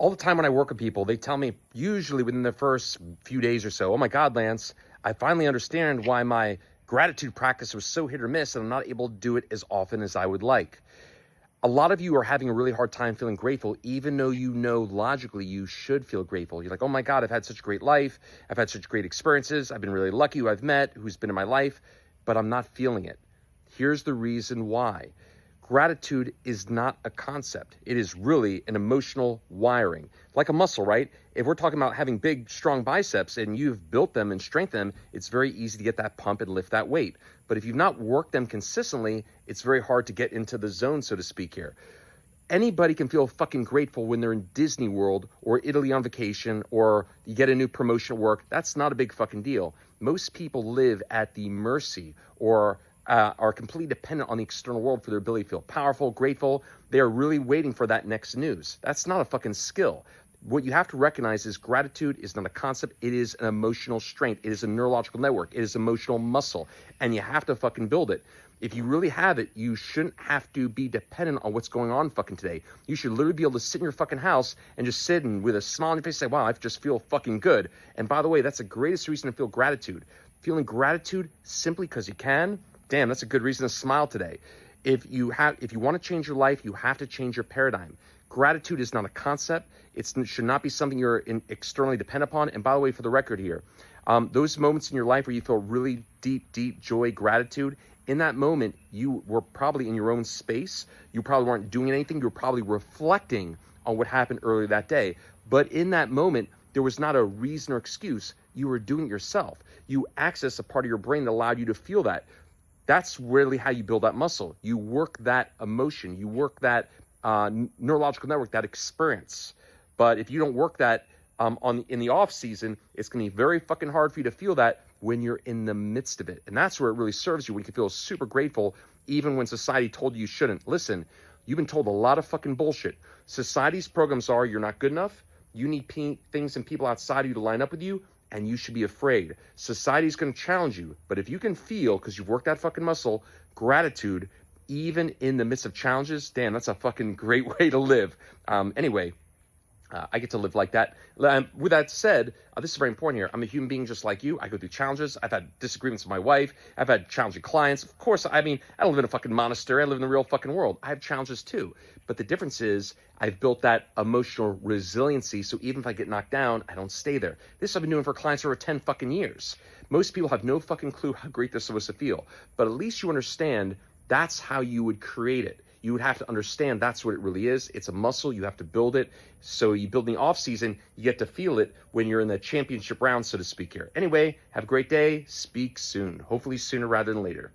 All the time when I work with people, they tell me usually within the first few days or so, oh my God, Lance, I finally understand why my gratitude practice was so hit or miss and I'm not able to do it as often as I would like. A lot of you are having a really hard time feeling grateful, even though you know logically you should feel grateful. You're like, oh my God, I've had such a great life. I've had such great experiences. I've been really lucky who I've met, who's been in my life, but I'm not feeling it. Here's the reason why. Gratitude is not a concept. It is really an emotional wiring, like a muscle, right? If we're talking about having big, strong biceps and you've built them and strengthened them, it's very easy to get that pump and lift that weight. But if you've not worked them consistently, it's very hard to get into the zone, so to speak here. Anybody can feel fucking grateful when they're in Disney World or Italy on vacation or you get a new promotion at work. That's not a big fucking deal. Most people live at the mercy or are completely dependent on the external world for their ability to feel powerful, grateful. They are really waiting for that next news. That's not a fucking skill. What you have to recognize is gratitude is not a concept. It is an emotional strength. It is a neurological network. It is emotional muscle. And you have to fucking build it. If you really have it, you shouldn't have to be dependent on what's going on fucking today. You should literally be able to sit in your fucking house and just sit and with a smile on your face say, wow, I just feel fucking good. And by the way, that's the greatest reason to feel gratitude. Feeling gratitude simply because you can. Damn, that's a good reason to smile today. If you want to change your life, you have to change your paradigm. Gratitude is not a concept. It should not be something you're externally dependent upon. And by the way, for the record here, those moments in your life where you feel really deep joy, gratitude, in that moment, you were probably in your own space. You probably weren't doing anything. You were probably reflecting on what happened earlier that day. But in that moment, there was not a reason or excuse. You were doing it yourself. You accessed a part of your brain that allowed you to feel that. That's really how you build that muscle. You work that emotion. You work that neurological network, that experience. But if you don't work that in the off season, it's going to be very fucking hard for you to feel that when you're in the midst of it. And that's where it really serves you, when you can feel super grateful, even when society told you shouldn't. Listen, you've been told a lot of fucking bullshit. Society's programs are you're not good enough. You need things and people outside of you to line up with you. And you should be afraid. Society's going to challenge you. But if you can feel, because you've worked that fucking muscle, gratitude, even in the midst of challenges, damn, that's a fucking great way to live. Anyway, I get to live like that. With that said, this is very important here. I'm a human being just like you. I go through challenges. I've had disagreements with my wife. I've had challenging clients. Of course, I don't live in a fucking monastery. I live in the real fucking world. I have challenges too. But the difference is I've built that emotional resiliency. So even if I get knocked down, I don't stay there. This I've been doing for clients for over 10 fucking years. Most people have no fucking clue how great they're supposed to feel. But at least you understand that's how you would create it. You would have to understand that's what it really is. It's a muscle. You have to build it. So you build in the off season, you get to feel it when you're in the championship round, so to speak here. Anyway, have a great day. Speak soon. Hopefully sooner rather than later.